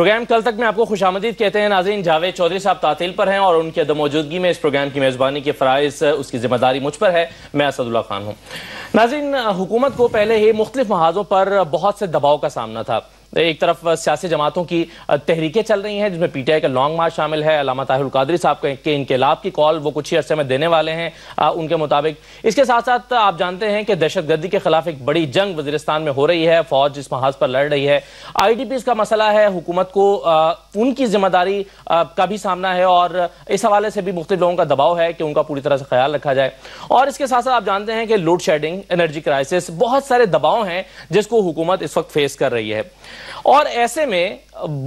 Programme کل تک میں آپ کو خوش آمدید کہتے ہیں ناظرین. جاوید چودھری صاحب تعطیل پر ہیں اور ان کی عدم موجودگی میں اس پروگرام کی میزبانی کے فرائض اس کی ذمہ داری مجھ پر ہے. میں اسد اللہ خان ہوں. ناظرین، حکومت کو پہلے ہی مختلف محاذوں پر بہت سے دباؤ کا سامنا تھا. ایک طرف سیاسی جماعتوں کی تحریکیں چل رہی ہیں جس میں پی ٹی آئی کا لانگ مارچ شامل ہے. علامہ طاہر القادری صاحب کے انقلاب کی کال وہ کچھ ہی عرصے میں دینے والے ہیں ان کے مطابق. اس کے ساتھ ساتھ آپ جانتے ہیں کہ دہشت گردی کے خلاف ایک بڑی جنگ وزیرستان میں ہو رہی ہے. فوج اس محاذ پر لڑ رہی ہے. آئی ڈی پیز کا مسئلہ ہے. حکومت کو ان کی ذمہ داری کا بھی سامنا ہے اور اس حوالے سے بھی مختلف لوگوں کا دباؤ ہے کہ ان کا پوری طرح سے خیال رکھا جائے. اور اس کے ساتھ ساتھ آپ جانتے ہیں کہ لوڈ شیڈنگ، انرجی کرائسس، بہت سارے دباؤ ہیں جس کو حکومت اس وقت فیس کر رہی ہے. اور ایسے میں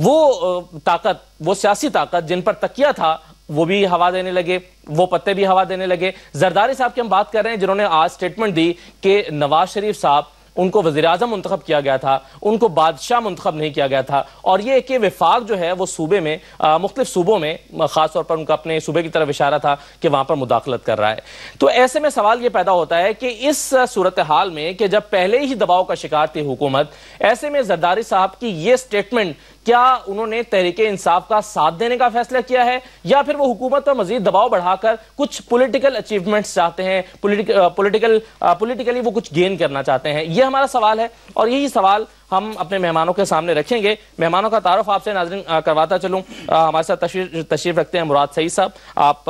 وہ سیاسی طاقت جن پر تکیہ تھا وہ بھی ہوا دینے لگے، وہ پتے بھی ہوا دینے لگے. زرداری صاحب کی ہم بات کر رہے ہیں جنہوں نے آج سٹیٹمنٹ دی کہ نواز شریف صاحب ان کو وزیراعظم منتخب کیا گیا تھا، ان کو بادشاہ منتخب نہیں کیا گیا تھا. اور یہ کہ وفاق جو ہے وہ صوبے میں مختلف صوبوں میں خاص طور پر ان کا اپنے صوبے کی طرف اشارہ تھا کہ وہاں پر مداخلت کر رہا ہے. تو ایسے میں سوال یہ پیدا ہوتا ہے کہ اس صورتحال میں کہ جب پہلے ہی دباؤ کا شکار تھی حکومت، ایسے میں زرداری صاحب کی یہ سٹیٹمنٹ کیا انہوں نے تحریک انصاف کا ساتھ دینے کا فیصلہ کیا ہے یا پھر وہ حکومت پر مزید دباؤ بڑھا کر کچھ پولیٹیکل اچیومنٹس چاہتے ہیں، پولیٹیکلی وہ کچھ گین کرنا چاہتے ہیں؟ یہ ہمارا سوال ہے اور یہی سوال ہم اپنے مہمانوں کے سامنے رکھیں گے. مہمانوں کا تعارف آپ سے ناظرین کرواتا چلوں. ہمارے ساتھ تشریف رکھتے ہیں مراد سعید صاحب. آپ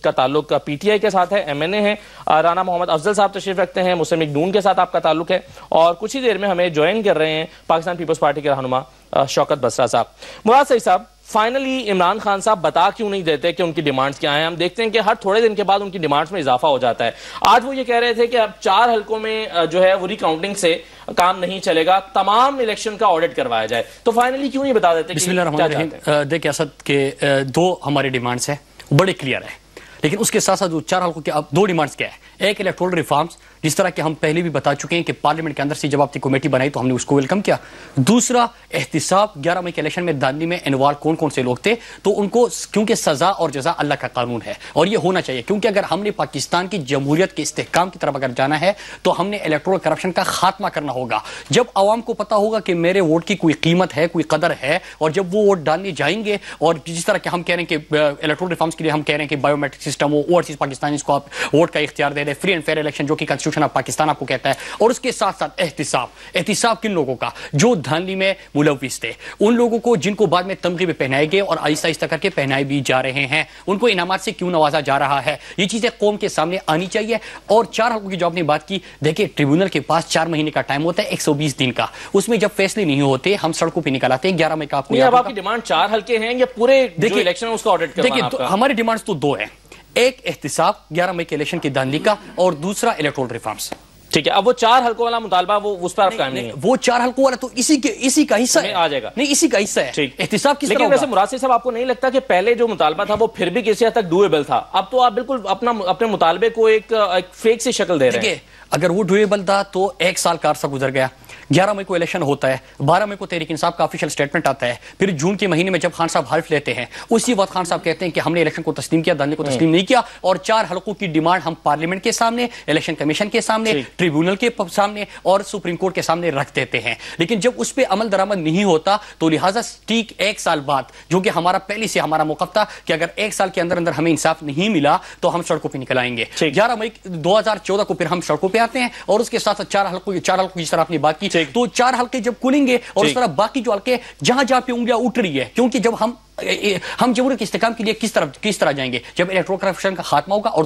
کا تعلق پی ٹی آئی کے ساتھ ہے، ایم این اے ہیں. رانا محمد افضل صاحب تشریف رکھتے ہیں، مسلم لیگ نون کے ساتھ آپ کا تعلق ہے. اور کچھ ہی دیر میں ہمیں جوائن کر رہے ہیں پاکستان پیپلز پارٹی کے رہنما شوکت بسرا صاحب. مراد سعید صاحب، فائنلی عمران خان صاحب بتا کیوں نہیں دیتے کہ ان کی ڈیمانڈز کیا ہیں؟ ہم دیکھتے ہیں کہ ہر تھوڑے دن کے بعد ان کی ڈیمانڈز میں اضافہ ہو جاتا ہے. آج وہ یہ کہہ رہے تھے کہ اب 4 حلقوں میں جو ہے وہ ری کاؤنٹنگ سے کام نہیں چلے گا، تمام الیکشن کا آڈٹ کروایا جائے. تو فائنلی کیوں نہیں بتا دیتے؟ بسم اللہ الرحمن الرحیم. دیکھیں اسد کے 2 ہماری ڈیمانڈز ہیں، بڑے کلیئر ہیں، لیکن اس کے ساتھ ساتھ 4 حلقوں کے اب 2 ڈیمانڈز کیا ہے؟ ایک الیکٹورل ریفارمز، جس طرح کہ ہم پہلے بھی بتا چکے ہیں کہ پارلیمنٹ کے اندر سے جب آپ نے کمیٹی بنائی تو ہم نے اس کو ویلکم کیا. دوسرا احتساب، 11 مئی کے الیکشن میں دھاندلی میں انوالو کون سے لوگ تھے تو ان کو، کیونکہ سزا اور جزا اللہ کا قانون ہے اور یہ ہونا چاہیے، کیونکہ اگر ہم نے پاکستان کی جمہوریت کے استحکام کی طرف اگر جانا ہے تو ہم نے الیکٹورل کرپشن کا خاتمہ کرنا ہوگا. جب عوام کو پتا ہوگا کہ میرے ووٹ کی کوئی قیمت ہے، کوئی قدر ہے، اور جب وہ ووٹ ڈالنے جائیں گے، اور جس طرح کہ ہم کہہ رہے ہیں کہ الیکٹورل ریفارمز کے لیے ہم کہہ رہے ہیں کہ بایو میٹرک سسٹم ہو، اوورسیز پاکستانیز کو آپ ووٹ کا اختیار دے دیں، فری اینڈ فیئر الیکشن جو کہ کنسٹیٹیوشن آف پاکستان آپ کو کہتا ہے، اور اس کے ساتھ ساتھ احتساب کن لوگوں کا؟ جو دھاندلی میں ملوث تھے، ان لوگوں کو جن کو بعد میں تمغے بھی پہنائے گئے اور آہستہ آہستہ کر کے پہنائے بھی جا رہے ہیں، ان کو انعامات سے کیوں نوازا جا رہا ہے؟ یہ چیزیں قوم کے سامنے آنی چاہیے. اور 4 حلقوں کی جو آپ نے بات کی، دیکھیں ٹریبیونل کے پاس 4 مہینے کا ٹائم ہوتا ہے، 120 دن کا. اس میں جب فیصلے نہیں ہوتے ہم سڑکوں پہ نکل آتے ہیں. 11 مئی کا آپ کو اب آپ کی ڈیمانڈ 4 حلقے ہیں یا پورے جو الیکشن ہے اس کو آڈٹ کروانا؟ دیکھیں ہماری ڈیمانڈز تو 2 ہیں، ایک احتساب 11 مئی کے الیکشن کی دھاندلی کا، اور دوسرا الیکٹورل ریفارمز. ٹھیک ہے. اب وہ 4 حلقوں والا مطالبہ وہ اس پر آپ قائم نہیں ہے؟ وہ 4 حلقوں والا تو اسی کا حصہ ہے، آ جائے گا. نہیں، اسی کا حصہ ہے. احتساب کس طرح ہوگا؟ لیکن ویسے مراد صاحب آپ کو نہیں لگتا کہ پہلے جو مطالبہ تھا وہ پھر بھی کسی حد تک ڈویبل تھا؟ اب تو آپ بالکل اپنے مطالبے کو ایک فیک سی شکل دے رہے ہیں. اگر وہ ڈویبل تھا تو 1 سال کا عرصہ گزر گیا. 11 مئی کو الیکشن ہوتا ہے، 12 مئی کو تحریک انصاف کا آفیشیل سٹیٹمنٹ آتا ہے، پھر جون کے مہینے میں جب خان صاحب حلف لیتے ہیں اسی وقت خان صاحب کہتے ہیں کہ ہم نے الیکشن کو تسلیم کیا، دھاندلی کو تسلیم نہیں کیا، اور 4 حلقوں کی ڈیمانڈ ہم پارلیمنٹ کے سامنے، الیکشن کمیشن کے سامنے، ٹریبیونل کے سامنے اور سپریم کورٹ کے سامنے رکھ دیتے ہیں. لیکن جب اس پہ عمل درآمد نہیں ہوتا تو لہٰذا ٹھیک 1 سال بعد، جو کہ ہمارا پہلے سے ہمارا موقف تھا کہ اگر 1 سال کے اندر ہمیں انصاف نہیں ملا تو ہم سڑکوں پہ نکل آئیں گے. 11 مئی 2014 کو پھر ہم سڑکوں پہ آتے ہیں اور اس کے ساتھ 4 حلقوں جس طرح آپ نے بات کی تو 4 حلقے جب کھلیں گے اور اس طرح باقی جو حلقے جہاں پہ انگلیاں اٹھ رہی ہے، کیونکہ جب ہم جمہوریت کے استحکام کے لیے کس طرح جائیں گے جب الیکٹورل کرپشن کا خاتمہ ہوگا. اور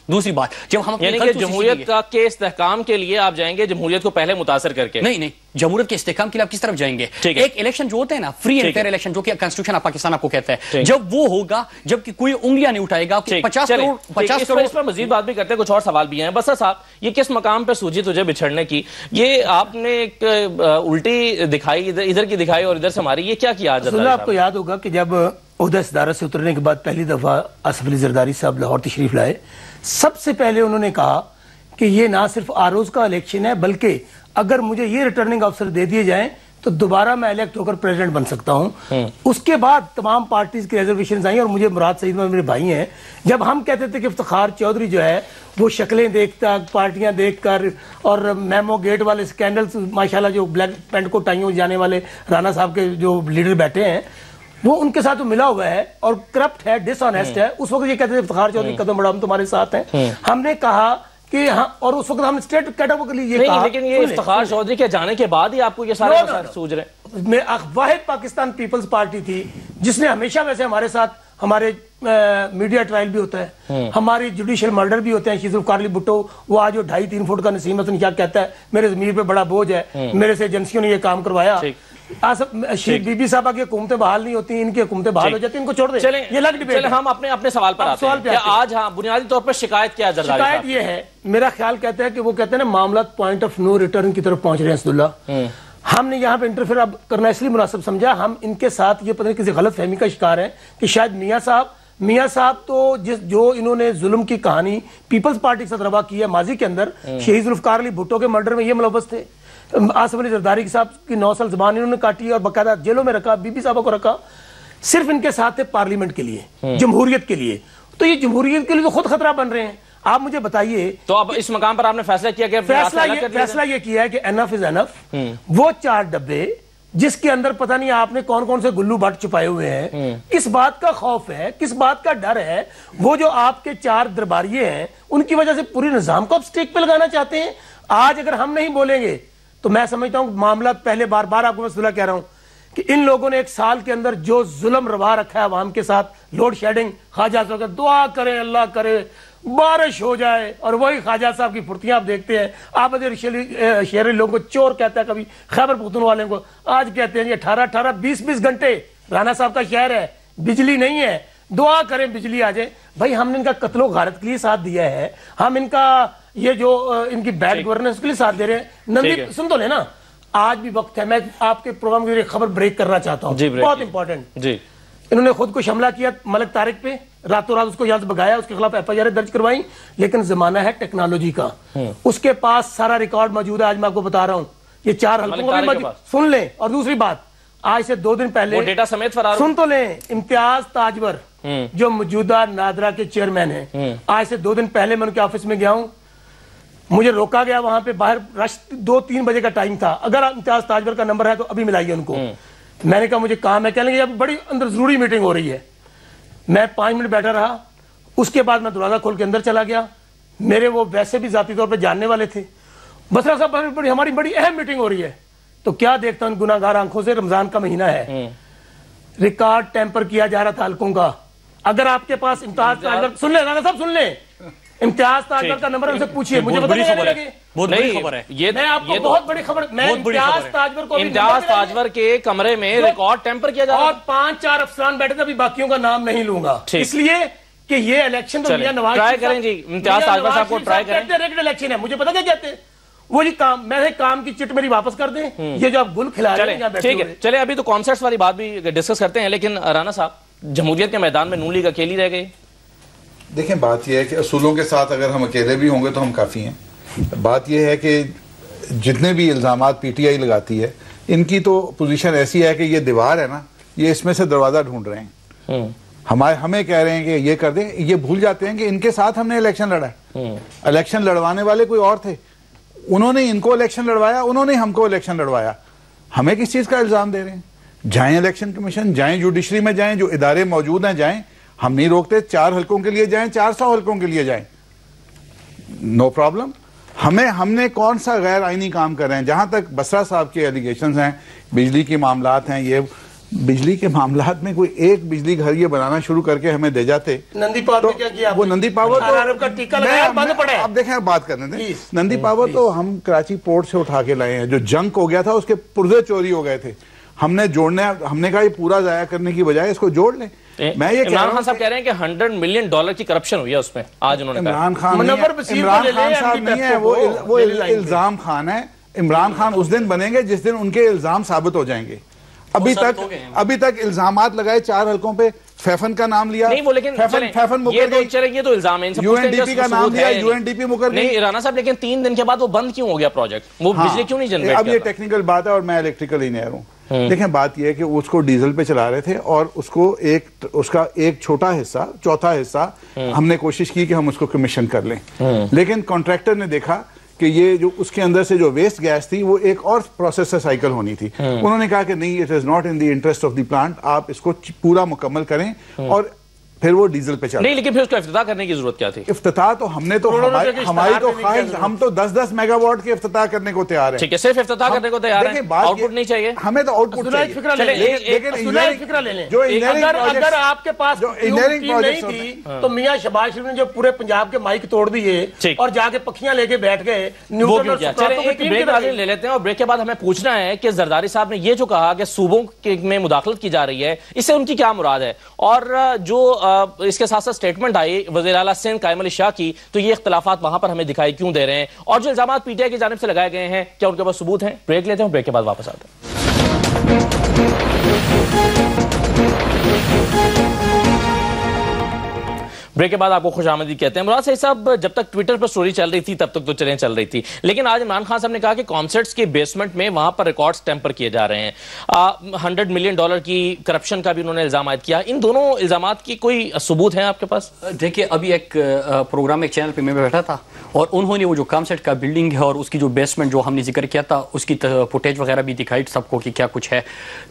دوسری بات، جب ہم یعنی کہ جمہوریت کے استحکام کے لیے آپ جائیں گے جمہوریت کو پہلے متاثر کر کے؟ نہیں، جمہوریت کے استحکام کے لیے آپ کس طرف جائیں گے؟ ایک الیکشن جو ہوتا ہے نا، فری اینڈ فیئر الیکشن، جو کہ کنسٹیٹیوشن آف پاکستان آپ کو کہتا ہے، جب وہ ہوگا، جب کہ کوئی انگلیاں نہیں اٹھائے گا. 50 کروڑ اس پر مزید بات بھی کرتے ہیں، کچھ اور سوال بھی ہیں. بسرا صاحب، یہ کس مقام پہ سوجی تجھے بچھڑنے کی؟ یہ آپ نے ایک الٹی دکھائی، ادھر کی دکھائی اور ادھر سے ماری، یہ کیا کیا؟ آپ کو یاد ہوگا کہ جب عہدہ صدارت سے اترنے کے بعد پہلی دفعہ آصف علی زرداری صاحب لاہور تشریف لائے، سب سے پہلے انہوں نے کہا کہ یہ نہ صرف آروز کا الیکشن ہے بلکہ اگر مجھے یہ ریٹرننگ افسر دے دیے جائیں تو دوبارہ میں الیکٹ ہو کر پریزیڈنٹ بن سکتا ہوں. اس کے بعد تمام پارٹیز کی ریزرویشنز آئیں, اور مجھے مراد سعید میرے بھائی ہیں. جب ہم کہتے تھے کہ افتخار چودھری جو ہے وہ شکلیں دیکھتا, پارٹیاں دیکھ کر, اور میمو گیٹ والے سکینڈلز ماشاءاللہ جو بلیک پینٹ کو ٹائیوں جانے والے رانا صاحب کے جو لیڈر بیٹھے ہیں وہ ان کے ساتھ ملا ہوا ہے اور کرپٹ ہے, ڈس آنیسٹ ہے, اس وقت یہ کہتے تھے افتخار چودھری قدم بڑھاؤ ہم تمہارے ساتھ ہیں. ہم نے کہا کہ ہاں, اور اس وقت ہم نے اسٹیٹ کیٹیگری یہ کہا. لیکن یہ افتخار چودھری کے جانے کے بعد ہی آپ کو یہ سارے مسائل سوچ رہے ہیں. میں واحد پاکستان پیپلز پارٹی تھی جس نے ہمیشہ ویسے ہمارے ساتھ, ہمارے میڈیا ٹرائل بھی ہوتا ہے, ہماری جوڈیشل مرڈر بھی ہوتے ہیں. شیز الفقار علی بھٹو وہ آج 2.5-3 فٹ کا نسیم حسن کیا کہتا ہے, میرے ضمیر پہ بڑا بوجھ ہے, میرے سے ایجنسیوں نے یہ کام کروایا. بی بی صاحبہ کی حکومتیں بحال نہیں ہوتی, ان کی حکومتیں بحال ہو جاتی, ان کو چھوڑ دیں. یہ الگ ڈیبیٹ ہے. ہم اپنے سوال پر آتے ہیں کہ آج ہاں بنیادی طور پر شکایت کیا ہے زرداری صاحب؟ شکایت یہ ہے, میرا خیال کہتا ہے کہ وہ کہتے ہیں نا معاملات پوائنٹ آف نو ریٹرن کی طرف پہنچ رہے ہیں. اسداللہ ہم نے یہاں پہ انٹرفیئر اب کرنا اس لیے مناسب سمجھا, ہم ان کے ساتھ یہ پتہ نہیں کسی غلط فہمی کا شکار ہیں کہ شاید میاں صاحب تو جو انہوں نے ظلم کی کہانی پیپلز پارٹی کے ساتھ روا کی ہے ماضی کے اندر, شہید الفقار علی بھٹو کے مرڈر میں یہ ملوث تھے. آصف علی زرداری صاحب کی 9 سال زبان انہوں نے کاٹی اور باقاعدہ جیلوں میں رکھا, بی بی صاحبہ کو رکھا, صرف ان کے ساتھ تھے پارلیمنٹ کے لیے, جمہوریت کے لیے. تو یہ جمہوریت کے لیے تو خود خطرہ بن رہے ہیں. آپ مجھے بتائیے, تو اب اس مقام پر آپ نے فیصلہ کیا کہ فیصلہ یہ کیا ہے کہ انف از انف. وہ 4 ڈبے جس کے اندر پتہ نہیں آپ نے کون کون سے گلو بٹ چھپائے ہوئے ہیں, کس بات کا خوف ہے, کس بات کا ڈر ہے, وہ جو آپ کے 4 درباریے ہیں ان کی وجہ سے پوری نظام کو آپ سٹیک پہ لگانا چاہتے ہیں. آج اگر ہم نہیں بولیں گے تو میں سمجھتا ہوں معاملات پہلے بار آپ کو میں صلح کہہ رہا ہوں کہ ان لوگوں نے 1 سال کے اندر جو ظلم روا رکھا ہے عوام کے ساتھ, لوڈ شیڈنگ, خواجہ صاحب دعا کریں اللہ کرے بارش ہو جائے, اور وہی خواجہ صاحب کی پھرتیاں آپ دیکھتے ہیں. آپ شہری لوگوں کو چور کہتا ہے, کبھی خیبر پختونخوا کو آج کہتے ہیں 18 20 گھنٹے رانا صاحب کا شہر ہے, بجلی نہیں ہے, دعا کریں بجلی آ جائے. بھائی ہم نے ان کا قتل و غارت کے لیے ساتھ دیا ہے, ہم ان کا یہ جو ان کی بیڈ گورننس کے لیے ساتھ دے رہے ہیں. نندی سن تو لینا, آج بھی وقت ہے, میں آپ کے پروگرام کی خبر بریک کرنا چاہتا ہوں, بہت امپورٹنٹ. انہوں نے خود کو حملہ کیا ملک طارق پہ, راتوں رات اس کو یاد بگایا, اس کے خلاف FIR درج کروائی. لیکن زمانہ ہے ٹیکنالوجی کا, اس کے پاس سارا ریکارڈ موجود ہے. آج میں آپ کو بتا رہا ہوں یہ 4 حلقوں میں سن لیں. اور دوسری بات, آج سے 2 دن پہلے ڈیٹا سمیت فرار سن تو لیں, امتیاز تاجور جو موجودہ نادرا کے چیئرمین ہیں, آج سے 2 دن پہلے میں ان کے آفس میں گیا ہوں, مجھے روکا گیا وہاں پہ باہر, رش 2-3 بجے کا ٹائم تھا. اگر امتیاز تاجور کا نمبر ہے تو ابھی ملائیے ان کو. میں نے کہا مجھے کام ہے, کہنے لگے بڑی اندر ضروری میٹنگ ہو رہی ہے. میں 5 منٹ بیٹھا رہا, اس کے بعد میں دروازہ کھول کے اندر چلا گیا. میرے وہ ویسے بھی ذاتی طور پہ جاننے والے تھے. بسرا صاحب ہماری بڑی اہم میٹنگ ہو رہی ہے. تو کیا دیکھتا ہوں گناہ گار آنکھوں سے, رمضان کا مہینہ ہے, ریکارڈ ٹیمپر کیا جا رہا تھا حلقوں کا. اگر آپ کے پاس امتیاز تاجور, سن لیں رانا صاحب سن لیں, امتیاز تاجور کا نمبر ان سے پوچھیے, مجھے پتہ نہیں لگے. بہت بڑی خبر ہے یہ, میں آپ کو بہت بڑی خبر, میں امتیاز تاجور کو امتیاز تاجور کے کمرے میں ریکارڈ ٹیمپر کیا جا رہا, اور 5-4 افسران بیٹھے تھے, ابھی باقیوں کا نام نہیں لوں گا اس لیے کہ یہ الیکشن تو میاں نواز ٹرائی کریں جی, امتیاز تاجور صاحب کو ٹرائی کریں. ڈائریکٹ الیکشن ہے, مجھے پتا کیا کہتے ہیں وہ جی کام, میں کام کی چٹ میری واپس کر دیں, یہ جو آپ گل کھلا رہے ہیں. ٹھیک ہے, چلے ابھی تو کانسرٹس والی بات بھی ڈسکس کرتے ہیں, لیکن رانا صاحب جمہوریت کے میدان میں نون لیگ اکیلی رہ گئی. دیکھیں بات یہ ہے کہ اصولوں کے ساتھ اگر ہم اکیلے بھی ہوں گے تو ہم کافی ہیں. بات یہ ہے کہ جتنے بھی الزامات PTI لگاتی ہے, ان کی تو پوزیشن ایسی ہے کہ یہ دیوار ہے نا, یہ اس میں سے دروازہ ڈھونڈ رہے ہیں. ہمیں کہہ رہے ہیں کہ یہ کر دیں, یہ بھول جاتے ہیں کہ ان کے ساتھ ہم نے الیکشن لڑا ہے. الیکشن لڑوانے والے کوئی اور تھے, انہوں نے ان کو الیکشن لڑوایا, انہوں نے ہم کو الیکشن لڑوایا. ہمیں کس چیز کا الزام دے رہے ہیں؟ جائیں الیکشن کمیشن, جائیں جوڈیشری میں جائیں, جو ادارے موجود ہیں جائیں, ہم نہیں روکتے. 4 حلقوں کے لیے جائیں, 400 حلقوں کے لیے جائیں, نو پرابلم. ہم نے کون سا غیر آئینی کام کر رہے ہیں؟ جہاں تک بسرا صاحب کے ایلیگیشنز ہیں, بجلی کے معاملات ہیں, یہ بجلی کے معاملات میں کوئی ایک بجلی گھر یہ بنانا شروع کر کے ہمیں دے جاتے. نندی پاور کیا کیا, وہ نندی پاور کا ٹیکا لگایا بند پڑا ہے. اب دیکھیں بات کرنے دیں. نندی پاور تو ہم کراچی پورٹ سے اٹھا کے لائے ہیں, جو جنک ہو گیا تھا, اس کے پرزے چوری ہو گئے تھے. ہم نے جوڑنے, ہم نے کہا یہ پورا ضائع کرنے کی بجائے اس کو جوڑ لیں. میں یہ عمران خان صاحب کہہ رہے ہیں کہ $100 ملین کی کرپشن ہوئی ہے اس میں. آج انہوں نے کہا عمران خان صاحب نہیں ہے, وہ الزام خان ہے. عمران خان اس دن بنیں گے جس دن ان کے الزام ثابت ہو جائیں گے. ابھی تک الزامات لگائے 4 حلقوں پہ, فیفن کا نام لیا نہیں وہ لیکن فیفن یہ تو الزام ہے UNDP کا نام لیا UNDP مکر گئی نہیں رانا صاحب لیکن 3 دن کے بعد وہ بند کیوں ہو گیا پروجیکٹ وہ بجلی کیوں نہیں جنریٹ اب یہ ٹیکنیکل بات ہے اور میں الیکٹریکل انجینئر ہوں دیکھیں بات یہ ہے کہ اس کو ڈیزل پہ چلا رہے تھے اور اس کا ایک چھوٹا حصہ چوتھا حصہ ہم نے کوشش کی کہ ہم اس کو کمیشن کر لیں لیکن کانٹریکٹر نے دیکھا کہ یہ جو اس کے اندر سے جو ویسٹ گیس تھی وہ ایک اور پروسیس سے سائیکل ہونی تھی انہوں نے کہا کہ نہیں it is not in the interest of the plant آپ اس کو پورا مکمل کریں اور پھر وہ ڈیزل پہ چلا نہیں لیکن پھر اس کو افتتاح کرنے کی ضرورت کیا تھی افتتاح تو ہم نے تو ہماری تو خواہش ہم تو 10 میگا واٹ کے افتتاح کرنے کو تیار ہیں ٹھیک ہے صرف افتتاح کرنے کو تیار ہیں آؤٹ پٹ نہیں چاہیے ہمیں تو آؤٹ پٹ چاہیے اگر آپ کے پاس نہیں تھی تو میاں شہباز شریف نے جو پورے پنجاب کے مائک توڑ دیے اور جا کے پکھیاں لے کے بیٹھ گئے ایک بریک لے لیتے ہیں اور بریک کے بعد ہمیں پوچھنا ہے کہ زرداری صاحب نے یہ جو کہا کہ صوبوں میں مداخلت کی جا رہی ہے اس سے ان کی کیا مراد ہے اور جو اس کے ساتھ ساتھ سٹیٹمنٹ آئی وزیر اعلیٰ سندھ قائم علی شاہ کی تو یہ اختلافات وہاں پر ہمیں دکھائی کیوں دے رہے ہیں اور جو الزامات پی ٹی آئی کی جانب سے لگائے گئے ہیں کیا ان کے پاس ثبوت ہیں بریک لیتے ہیں بریک کے بعد واپس آتے ہیں بریک کے بعد آپ کو خوش آمدید کہتے ہیں مراد صاحب صاحب جب تک ٹویٹر پر سٹوری چل رہی تھی تب تک تو چلیں چل رہی تھی لیکن آج عمران خان صاحب نے کہا کہ کانسرٹس کے بیسمنٹ میں وہاں پر ریکارڈز ٹیمپر کیے جا رہے ہیں $100 ملین کی کرپشن کا بھی انہوں نے الزام عائد کیا ان دونوں الزامات کی کوئی ثبوت ہیں آپ کے پاس دیکھیے ابھی ایک پروگرام ایک چینل پہ میں بیٹھا تھا اور انہوں نے وہ جو کانسرٹ کا بلڈنگ ہے اور اس کی جو بیسمنٹ جو ہم نے ذکر کیا تھا اس کی فوٹیج وغیرہ بھی دکھائی سب کو کہ کیا کچھ ہے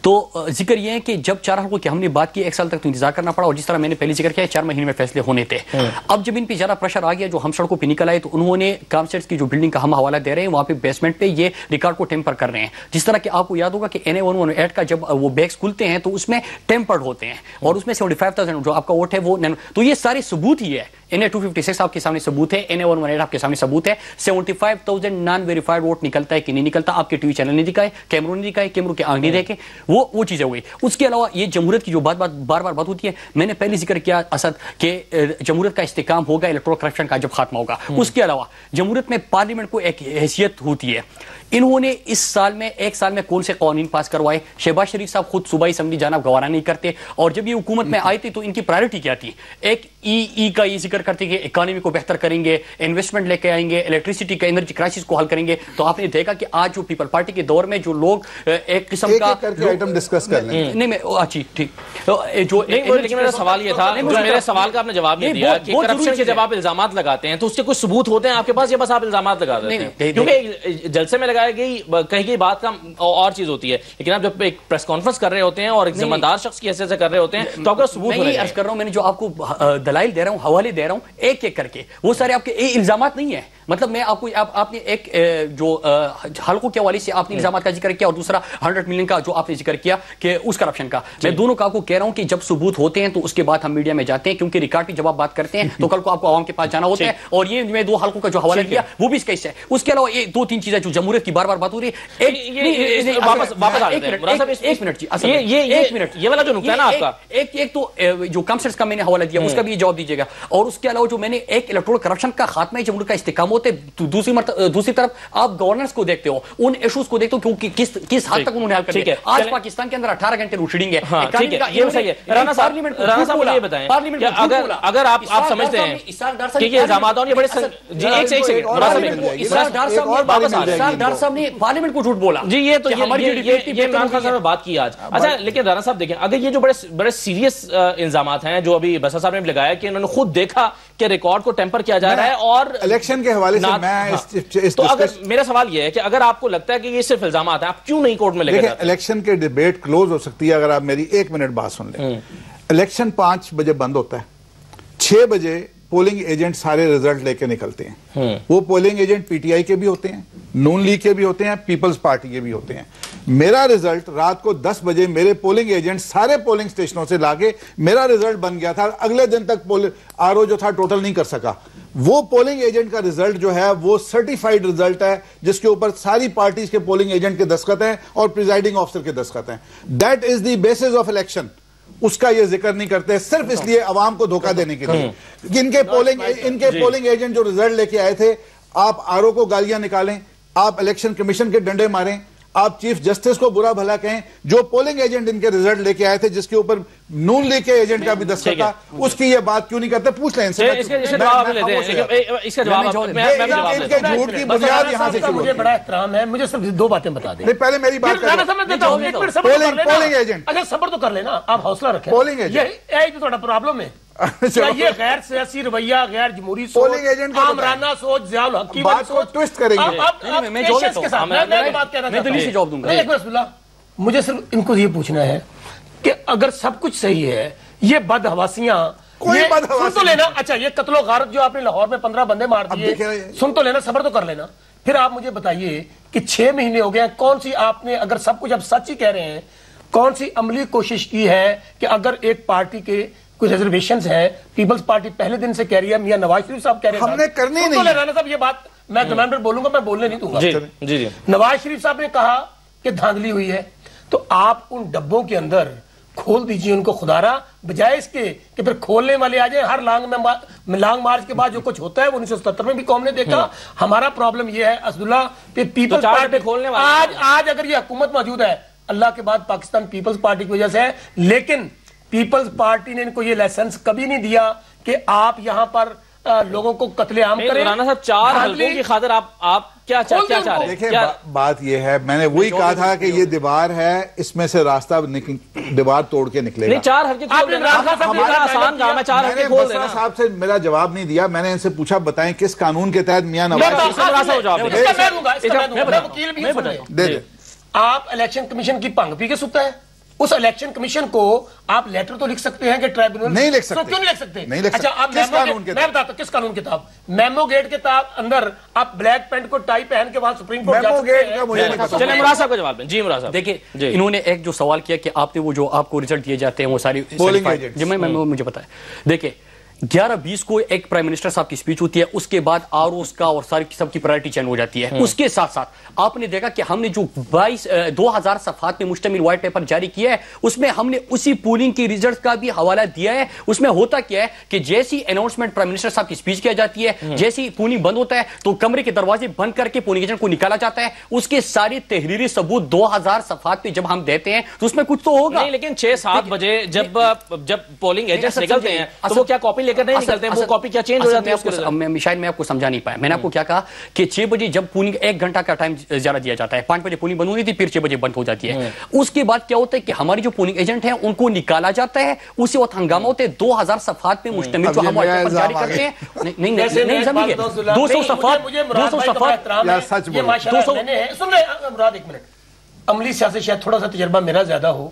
تو ذکر یہ ہے کہ جب 4 حلقوں کی ہم نے بات کی 1 سال تک تو انتظار کرنا پڑا اور جس طرح میں نے پہلے ذکر کیا 4 مہینے میں فیصلے ہونے تھے اب جب ان پہ زیادہ پریشر آ گیا جو ہم سڑکوں پہ نکل آئے تو انہوں نے کانسرٹس کی جو بلڈنگ کا ہم حوالہ دے رہے ہیں وہاں پہ بیسمنٹ پہ یہ ریکارڈ کو ٹیمپر کر رہے ہیں جس طرح کہ آپ کو یاد ہوگا کہ NA-118 کا جب وہ بیگز کھلتے ہیں تو اس میں ٹیمپرڈ ہوتے ہیں اور اس میں 75,000 جو آپ کا ووٹ ہے وہ تو یہ سارے ثبوت ہی ہے NA-256 آپ کے سامنے ثبوت ہے NA-118 آپ کے سامنے ثبوت ہے 75,000 نان ویریفائڈ ووٹ نکلتا ہے کہ نہیں نکلتا آپ کے ٹی وی چینل نہیں دکھائے کیمروں نہیں دکھائے کیمروں کے آنکھ نہیں دیکھے وہ چیزیں ہوئی اس کے علاوہ یہ جمہوریت کی جو بار بار بات ہوتی ہے میں نے پہلے ذکر کیا اسد کہ جمہوریت کا استحکام ہوگا الیکٹورل کرپشن کا جب خاتمہ ہوگا اس کے علاوہ جمہوریت میں پارلیمنٹ کو ایک حیثیت ہوتی ہے انہوں نے اس سال میں 1 سال میں کون سے قوانین پاس کروائے شہباز شریف صاحب خود صوبائی اسمبلی جانا گوارا نہیں کرتے اور جب یہ حکومت میں آئی تھی تو ان کی پرائرٹی کیا تھی ایک ای کا یہ ذکر کرتے کہ اکانومی کو بہتر کریں گے انویسٹمنٹ لے کے آئیں گے الیکٹریسٹی کا انرجی کرائسس کو حل کریں گے تو آپ نے دیکھا کہ آج جو پیپل پارٹی کے دور میں جو لوگ ایک قسم کا آئٹم ڈسکس کر لیں نہیں میں اچھی ٹھیک جو لیکن میرا سوال یہ تھا میرے سوال کا آپ نے جواب نہیں دیا کہ کرپشن کے جب آپ الزامات لگاتے ہیں تو اس کے کچھ ثبوت ہوتے ہیں آپ کے پاس یا بس آپ الزامات لگا دیتے ہیں کیونکہ جلسے میں لگائی گئی کہیں گئی بات کا اور چیز ہوتی ہے لیکن آپ جب ایک پریس کانفرنس کر رہے ہوتے ہیں اور ایک ذمہ دار شخص کی حیثیت سے کر رہے ہوتے ہیں تو آپ کا ثبوت میں یہ عرض کر رہا ہوں میں نے جو آپ کو دلائل دے رہا ہوں حوالے دے رہا ہوں ایک ایک کر کے وہ سارے آپ کے الزامات نہیں ہیں مطلب میں آپ کو آپ نے ایک جو حلقوں کے حوالے سے آپ نے الزامات کا ذکر کیا اور دوسرا 100 ملین کا جو آپ نے ذکر کیا کہ اس کرپشن کا میں دونوں کا آپ کو کہہ رہا ہوں کہ جب ثبوت ہوتے ہیں تو اس کے بعد ہم میڈیا میں جاتے ہیں کیونکہ ریکارڈ پہ جب آپ بات کرتے ہیں تو کل کو آپ کو عوام کے پاس جانا ہوتا ہے اور یہ میں 2 حلقوں کا جو حوالہ دیا وہ بھی اس کا حصہ ہے اس کے علاوہ یہ 2-3 چیزیں جو جمہوریت کی بار بار بات ہو رہی ہے یہ والا جو نقطہ ہے نا آپ کا ایک تو جو کانسرٹس کا میں نے حوالہ دیا اس کا بھی جواب دیجیے گا اور اس کے علاوہ جو میں نے ایک الیکٹورل کرپشن کا خاتمہ جمہوریت کا استحکام ہوتے دوسری طرف آپ گورننس کو دیکھتے ہو ان ایشوز کو دیکھتے ہو کیونکہ کس حد تک انہوں نے حل کر دیا آج پاکستان کے اندر 18 گھنٹے لوڈ شیڈنگ ہے رانا صاحب یہ بتائیں اگر آپ سمجھتے ہیں کہ یہ الزامات اور یہ بڑے جی ایک سیکنڈ ڈار صاحب نے پارلیمنٹ کو جھوٹ بولا جی یہ تو یہ عمران خان صاحب نے بات کی آج اچھا لیکن رانا صاحب دیکھیں اگر یہ جو بڑے سیریس الزامات ہیں جو ابھی بسا صاحب نے لگایا کہ انہوں نے خود دیکھا کہ ریکارڈ کو ٹیمپر کیا جا رہا ہے اور الیکشن کے حوالے سے میں تو اگر میرا سوال یہ ہے کہ اگر آپ کو لگتا ہے کہ یہ صرف الزامات ہیں آپ کیوں نہیں کورٹ میں لے کے جاتے ہیں الیکشن کے ڈیبیٹ کلوز ہو سکتی ہے اگر آپ میری 1 منٹ بات سن لیں الیکشن 5 بجے بند ہوتا ہے 6 بجے پولنگ ایجنٹ سارے ریزلٹ لے کے نکلتے ہیں وہ polling agent P T I کے بھی ہوتے ہیں نون لیگ کے بھی ہوتے ہیں پیپلز پارٹی کے بھی ہوتے ہیں میرا ریزلٹ رات کو 10 بجے میرے پولنگ ایجنٹ سارے پولنگ سٹیشنوں سے لا کے میرا ریزلٹ بن گیا تھا اگلے دن تک آر او جو تھا ٹوٹل نہیں کر سکا وہ پولنگ ایجنٹ کا ریزلٹ جو ہے وہ سرٹیفائیڈ ریزلٹ ہے جس کے اوپر ساری پارٹیز کے پولنگ ایجنٹ کے دستخط ہیں اور پریزائڈنگ آفیسر کے دستخط ہیں that is the basis of election اس کا یہ ذکر نہیں کرتے صرف اس لیے عوام کو دھوکہ دینے کے لیے ان کے پولنگ ایجنٹ جو ریزلٹ لے کے آئے تھے آپ آر او کو گالیاں نکالیں آپ الیکشن کمیشن کے ڈنڈے ماریں آپ چیف جسٹس کو برا بھلا کہیں جو پولنگ ایجنٹ ان کے ریزلٹ لے کے آئے تھے جس کے اوپر نون لیگ کے ایجنٹ کا بھی دستخط تھا, اس کی یہ بات کیوں نہیں کرتے؟ پوچھ لیں ان سے. اس کا جواب لیتے ہیں, اس کا جواب ان کے جھوٹ کی بنیاد یہاں سے شروع. مجھے بڑا احترام ہے, مجھے صرف دو باتیں بتا دیں. پہلے میری بات پولنگ ایجنٹ, اچھا صبر تو کر لینا, آپ حوصلہ رکھیں. پولنگ ایجنٹ یہی تو تھوڑا پرابلم ہے. یہ غیر سیاسی رویہ, غیر جمہوری سوچ, آمرانہ سوچ, ضیاء الحق کی بات کو ٹویسٹ کریں گے. میں بات کہنا چاہتا ہوں, مجھے صرف ان کو یہ پوچھنا ہے کہ اگر سب کچھ صحیح ہے, یہ بد حواسیاں سن تو لینا. اچھا یہ قتل و غارت جو آپ نے لاہور میں 15 بندے مار دیے, سن تو لینا, صبر تو کر لینا. پھر آپ مجھے بتائیے کہ 6 مہینے ہو گئے ہیں, کون سی آپ نے, اگر سب کچھ اب سچ ہی کہہ رہے ہیں, کون سی عملی کوشش کی ہے کہ اگر ایک پارٹی کے کوئی ریزرویشنز ہیں, پیپلز پارٹی پہلے دن سے کہہ رہی ہے, میاں نواز شریف صاحب کہہ رہے ہیں, ہم نے کرنی نہیں. رانا صاحب یہ بات میں زمان پر بولوں گا, میں بولنے نہیں دوں گا. نواز شریف صاحب نے کہا کہ دھاندلی ہوئی ہے, تو آپ ان ڈبوں کے اندر کھول دیجئے ان کو خدارا, بجائے اس کے کہ پھر کھولنے والے آ جائیں. ہر لانگ مارچ کے بعد جو کچھ ہوتا ہے وہ 1977 میں بھی قوم نے دیکھا. ہمارا پرابلم یہ ہے اسداللہ, پیپلز پارٹی کھولنے آج اگر یہ حکومت موجود ہے, اللہ کے بعد پاکستان پیپلز پارٹی کی وجہ سے ہے, لیکن پیپلز پارٹی نے ان کو یہ لائسنس کبھی نہیں دیا کہ آپ یہاں پر لوگوں کو قتل عام کریں. رانا صاحب 4 حلقوں کی خاطر آپ کیا چاہ رہے ہیں؟ دیکھیں بات یہ ہے, میں نے وہی کہا تھا کہ یہ دیوار ہے, اس میں سے راستہ دیوار توڑ کے نکلے گا. نہیں 4 حلقے کھول دینا ہمارا آسان کام ہے, 4 حلقے کھول دینا. صاحب سے میرا جواب نہیں دیا, میں نے ان سے پوچھا بتائیں کس قانون کے تحت میاں نواز شریف, آپ الیکشن کمیشن کی بھنگ پی کے سکتا ہے, اس الیکشن کمیشن کو آپ لیٹر تو لکھ سکتے ہیں کہ ٹرائبیونل نہیں لکھ سکتے. کیوں نہیں لکھ سکتے؟ اچھا آپ میں بتاتا ہوں کس قانون کتاب, میمو گیٹ کے اندر آپ بلیک پینٹ کو ٹائی پہن کے وہاں سپریم کورٹ جا سکتے ہیں. چلیں مراد صاحب کا جواب دیں. جی مراد صاحب دیکھیں, انہوں نے ایک جو سوال کیا کہ آپ نے وہ جو آپ کو ریزلٹ دیے جاتے ہیں وہ ساری مجھے پتا ہے. دیکھیں 11-20 کو ایک پرائم منسٹر صاحب کی سپیچ ہوتی ہے, اس کے بعد آر اوز کا اور ساری سب کی پرائرٹی چینج ہو جاتی ہے. اس کے ساتھ ساتھ آپ نے دیکھا کہ ہم نے جو 2000 صفحات میں مشتمل وائٹ پیپر جاری کیا ہے, اس میں ہم نے اسی پولنگ کی ریزلٹ کا بھی حوالہ دیا ہے. اس میں ہوتا کیا ہے کہ جیسی اناؤنسمنٹ پرائم منسٹر صاحب کی سپیچ کیا جاتی ہے, جیسی پولنگ بند ہوتا ہے تو کمرے کے دروازے بند کر کے پولنگ ایجنٹ کو نکالا جاتا ہے. اس کے ساری تحریری ثبوت 2000 صفحات پہ جب ہم دیتے ہیں تو اس میں کچھ تو ہوگا. نہیں لیکن 6-7 بجے جب پولنگ ایجنٹس نکلتے ہیں تو وہ کیا کاپی لے کر نہیں نکلتے ہیں, کاپی کیا چینج ہو جاتی ہے؟ شاید میں آپ کو سمجھا نہیں پایا. میں نے آپ کو کیا کہا کہ 6 بجے جب پولنگ 1 گھنٹہ کا ٹائم زیادہ دیا جاتا ہے, 5 بجے پولنگ بند ہوئی تھی, پھر 6 بجے بند ہو جاتی ہے. اس کے بعد کیا ہوتا ہے کہ ہماری جو پولنگ ایجنٹ ہیں ان کو نکالا جاتا ہے. اسی وقت ہنگامہ ہوتے ہیں 2000 صفحات میں مشتمل جو ہم وائٹ پیپر جاری کرتے ہیں. نہیں سمجھیے 200 صفحات سن رہے مراد, ایک منٹ, عملی سیاست شاید تھوڑا سا تجربہ میرا زیادہ ہو.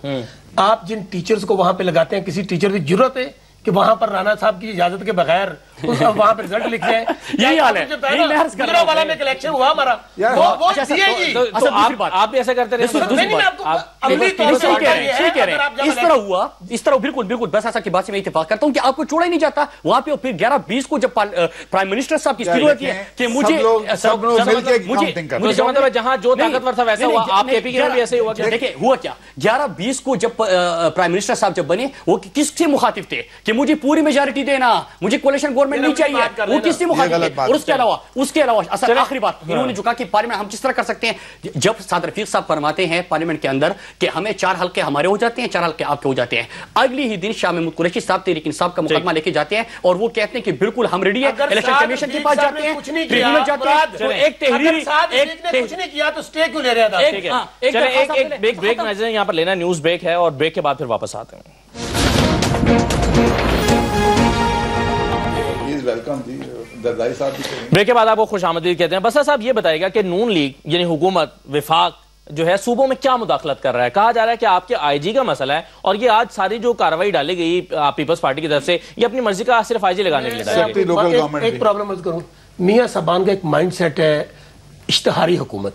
آپ جن ٹیچرز کو وہاں پہ لگاتے ہیں, کسی ٹیچر کی ضرورت ہے کہ وہاں پر رانا صاحب کی اجازت کے بغیر وہاں پہ رزلٹ لکھ جائیں؟ یہی حال ہے. والا میں الیکشن ہوا ہمارا, آپ بھی ایسا کرتے رہے. اس طرح ہوا, اس طرح بالکل بس ایسا کی بات سے میں اتفاق کرتا ہوں کہ آپ کو چھوڑا ہی نہیں جاتا وہاں پہ. پھر 11-20 کو جب پرائم منسٹر صاحب کی اسپیچ ہوتی ہے کہ مجھے جہاں جو طاقتور تھا ویسا ہوا, آپ کے پی کے بھی ایسے ہوا. دیکھیں ہوا کیا, 11-20 کو جب پرائم منسٹر صاحب جب بنے وہ کس سے مخاطب تھے کہ مجھے پوری میجارٹی دینا, مجھے کولیشن گورنمنٹ نہیں چاہیے, وہ کس سے مخاطب ہے. اور اس کے علاوہ اصل آخری بات انہوں نے جو کہا کہ پارلیمنٹ ہم کس طرح کر سکتے ہیں, جب سعد رفیق صاحب فرماتے ہیں پارلیمنٹ کے اندر کہ ہمیں 4 حلقے ہمارے ہو جاتے ہیں, 4 حلقے آپ کے ہو جاتے ہیں, اگلی ہی دن شاہ محمود قریشی صاحب تحریک انصاف کا مقدمہ لے کے جاتے ہیں اور وہ کہتے ہیں کہ بالکل ہم ریڈی ہیں. الیکشن کمیشن کے پاس جاتے ہیں, ٹریبیونل جاتے ہیں, ایک تحریری کچھ نہیں کیا تو اسٹے کیوں لے رہے ہیں. ایک بریک میں یہاں پر لینا, نیوز بریک ہے, اور بریک کے بعد پھر واپس آتے ہیں. بریک کے بعد آپ کو خوش آمدید کہتے ہیں. بسا صاحب یہ بتائے گا کہ نون لیگ یعنی حکومت وفاق جو ہے صوبوں میں کیا مداخلت کر رہا ہے. کہا جا رہا ہے کہ آپ کے آئی جی کا مسئلہ ہے, اور یہ آج ساری جو کارروائی ڈالی گئی پیپلز پارٹی کی طرف سے یہ اپنی مرضی کا صرف آئی جی لگانے کے لیے. ایک پرابلم عرض کروں, میاں صاحبان کا ایک مائنڈ سیٹ ہے اشتہاری حکومت.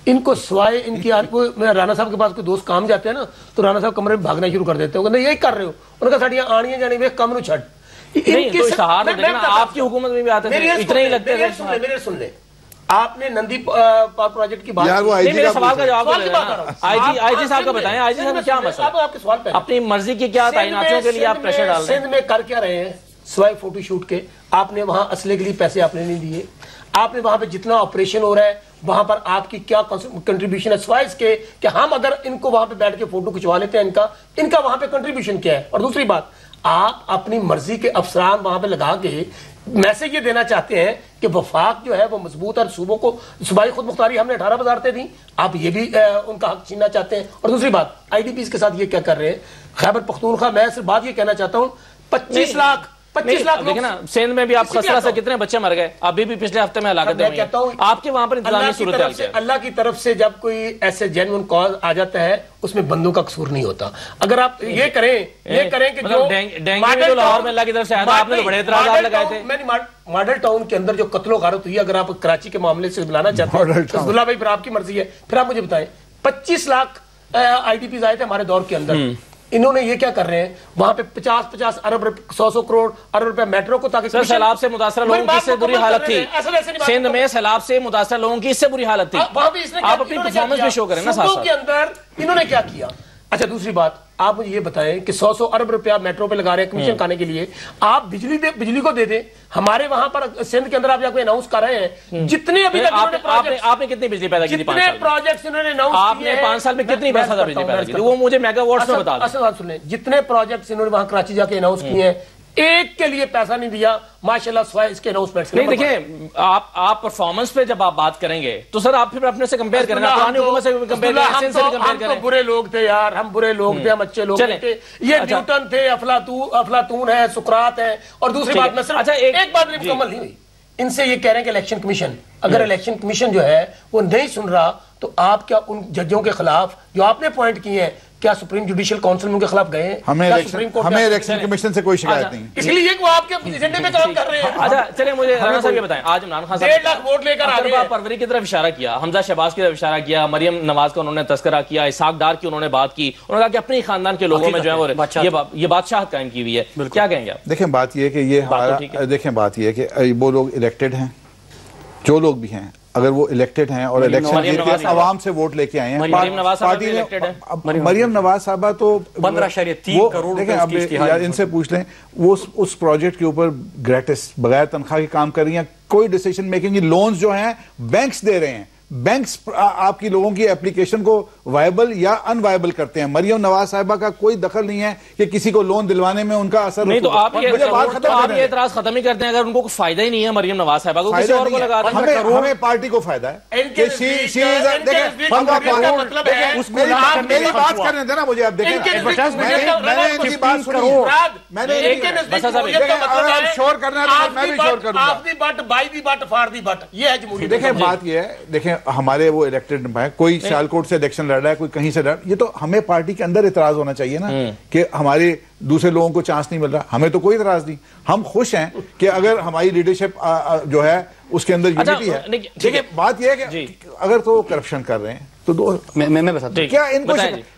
ان کو سوائے ان کی رانا صاحب کے پاس کوئی دوست کام جاتے ہیں نا تو رانا صاحب کمرے میں بھاگنا شروع کر دیتے ہیں, یہی کر رہے ہو, ان کا ساڑیاں آنیاں جانے میں کم نو چھٹ. آپ کی حکومت میں بھی آتے تھے اتنے ہی لگتے تھے. میرے سن لیں, آپ نے نندی پاور پروجیکٹ کی بات, میرے سوال کا جواب آئی جی صاحب کا بتائیں. آئی جی صاحب کیا مسئلہ, اپنی مرضی کی کیا تعیناتیوں کے لیے آپ پریشر ڈال رہے ہیں؟ سندھ میں کر کیا رہے ہیں سوائے فوٹو شوٹ کے؟ آپ نے وہاں اسلحے کے لیے پیسے آپ نے نہیں دیے, آپ نے وہاں پہ جتنا آپریشن ہو رہا ہے وہاں پر آپ کی کیا کنٹریبیوشن ہے سوائے اس کے کہ ہم اگر ان کو وہاں پہ بیٹھ کے فوٹو کھچوا لیتے ہیں ان کا وہاں پہ کنٹریبیوشن کیا ہے؟ اور دوسری بات، آپ اپنی مرضی کے افسران وہاں پہ لگا کے میسج یہ دینا چاہتے ہیں کہ وفاق جو ہے وہ مضبوط، اور صوبوں کو صوبائی خود مختاری ہم نے 18 وزارتیں دیں، آپ یہ بھی ان کا حق چھیننا چاہتے ہیں۔ اور دوسری بات، آئی ڈی پیز کے ساتھ یہ کیا کر رہے ہیں خیبر پختونخوا؟ میں صرف بات یہ کہنا چاہتا ہوں 25 لاکھ دیکھیں نا، سندھ میں بھی آپ خسرہ سے کتنے بچے مر گئے، ابھی بھی پچھلے ہفتے میں ہلاکتیں ہوئی ہیں، آپ کے وہاں پر انتظامی صورتحال کیا ہے؟ اللہ کی طرف سے جب کوئی ایسے جینوئن کاز آ جاتا ہے اس میں بندوں کا قصور نہیں ہوتا۔ اگر آپ یہ کریں کہ جو ڈینگی جو لاہور میں اللہ کی طرف سے آیا تھا، آپ نے تو بڑے اعتراضات لگائے تھے۔ میں ماڈل ٹاؤن کے اندر جو قتل و غارت ہوئی، اگر آپ کراچی کے معاملے سے بلانا چاہتے ہیں تو عبداللہ بھائی پھر آپ کی مرضی ہے، پھر آپ مجھے بتائیں 25 لاکھ آئی ڈی پیز آئے تھے ہمارے دور کے اندر، انہوں نے یہ کیا کر رہے ہیں وہاں پہ 50 ارب 100 کروڑ ارب روپے میٹرو کو، تاکہ سیلاب سے متاثرہ لوگوں کی اس سے بری حالت تھی، سندھ میں سیلاب سے متاثرہ لوگوں کی اس سے بری حالت تھی، آپ اپنی پرفارمنس بھی شو کریں نا ساتھ ساتھ۔ کے اندر انہوں نے کیا کیا؟ اچھا دوسری بات، آپ مجھے یہ بتائیں کہ 100 ارب روپیہ میٹرو پہ لگا رہے ہیں کمیشن کھانے کے لیے، آپ بجلی کو دے دیں۔ ہمارے وہاں پر سندھ کے اندر آپ جا کے اناؤنس کر رہے ہیں جتنے ابھی آپ نے کتنی بجلی پیدا کی تھی؟ جتنے پروجیکٹس انہوں نے اناؤنس آپ نے 5 سال میں کتنی بجلی پیدا کی تھی؟ وہ مجھے میگا واٹس میں بتا دیں۔ اصل بات سن لیں، جتنے پروجیکٹس انہوں نے وہاں کراچی جا کے اناؤنس کیے ہیں ایک کے لیے پیسہ نہیں دیا ماشاءاللہ سوائے اس کے اناؤنسمنٹس۔ نہیں دیکھیں، آپ پرفارمنس پہ جب آپ بات کریں گے تو سر آپ پھر اپنے سے کمپیئر کریں گے، پرانی حکومت سے کمپیئر کریں۔ ہم تو برے لوگ تھے یار، ہم برے لوگ تھے، ہم اچھے لوگ تھے، یہ نیوٹن تھے، افلاطون ہے، سقراط ہے۔ اور دوسری بات، میں صرف ایک بات مکمل نہیں ہوئی، ان سے یہ کہہ رہے ہیں کہ الیکشن کمیشن، اگر الیکشن کمیشن جو ہے وہ نہیں سن رہا تو آپ کیا ان ججوں کے خلاف جو آپ نے پوائنٹ کیے ہیں کیا سپریم جوڈیشل کونسل ان کے خلاف گئے ہیں؟ ہمیں الیکشن کمیشن سے کوئی شکایت نہیں، اس لیے وہ آپ کے ایجنڈے میں کام کر رہے ہیں۔ اچھا چلیں مجھے رانا صاحب یہ بتائیں، آج عمران خان صاحب 1.5 لاکھ ووٹ لے کر آگے پروری کی طرف اشارہ کیا، حمزہ شہباز کی طرف اشارہ کیا، مریم نواز کا انہوں نے تذکرہ کیا، اسحاق ڈار کی انہوں نے بات کی، انہوں نے کہا کہ اپنے خاندان کے لوگوں میں جو ہے یہ بادشاہت قائم کی ہوئی ہے، کیا کہیں گے آپ؟ دیکھیں بات یہ ہے کہ یہ ہمارا، دیکھیں بات یہ ہے کہ وہ لوگ الیکٹڈ ہیں، جو لوگ بھی ہیں اگر وہ الیکٹڈ ہیں اور الیکشن جیت کے عوام سے ووٹ لے کے آئے ہیں، مریم نواز صاحبہ تو 15.3 کروڑ دیکھیں اب ان سے پوچھ لیں، وہ اس پروجیکٹ کے اوپر گریٹس بغیر تنخواہ کے کام کر رہی ہیں، کوئی ڈیسیشن میکنگ، لونز جو ہیں بینکس دے رہے ہیں، بینکس آپ کی لوگوں کی اپلیکیشن کو وائبل یا ان وائبل کرتے ہیں۔ مریم نواز صاحبہ کا کوئی دخل نہیں ہے کہ کسی کو لون دلوانے میں ان کا اثر نہیں، تو آپ یہ اعتراض ختم ہی کرتے ہیں اگر ان کو فائدہ ہی نہیں ہے مریم نواز صاحبہ کو، کسی اور کو لگا رہے ہیں۔ ہمیں پارٹی کو فائدہ ہے کہ میری بات کرنے دینا مجھے، اب دیکھیں میں نے ان کی بات سنی، میں نے شور کرنا ہے میں بھی شور کروں گا۔ Of the but by the but for the but, یہ ہے جمہوریت۔ دیکھیں بات یہ ہے، دیکھیں ہمارے وہ الیکٹڈ ہیں، کوئی سیالکوٹ سے الیکشن لڑ رہا ہے، کوئی کہیں سے لڑ، یہ تو ہمیں پارٹی کے اندر اعتراض ہونا چاہیے نا کہ ہمارے دوسرے لوگوں کو چانس نہیں مل رہا، ہمیں تو کوئی اعتراض نہیں، ہم خوش ہیں کہ اگر ہماری لیڈرشپ جو ہے اس کے اندر یونٹی ہے۔ دیکھیں بات یہ ہے کہ اگر تو کرپشن کر رہے ہیں تو میں بتاتا ہوں کیا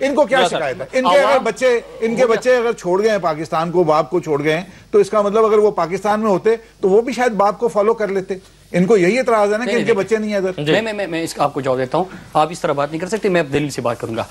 ان کو کیا شکایت ہے؟ ان کے بچے اگر چھوڑ گئے ہیں پاکستان کو، باپ کو چھوڑ گئے ہیں، تو اس کا مطلب اگر وہ پاکستان میں ہوتے تو وہ بھی شاید باپ کو فالو کر لیتے۔ ان کو یہی اعتراض ہے نا کہ ان کے بچے نہیں ہیں ادھر۔ میں اس کا آپ کو جواب دیتا ہوں، آپ اس طرح بات نہیں کر سکتے، میں دلیل سے بات کروں گا۔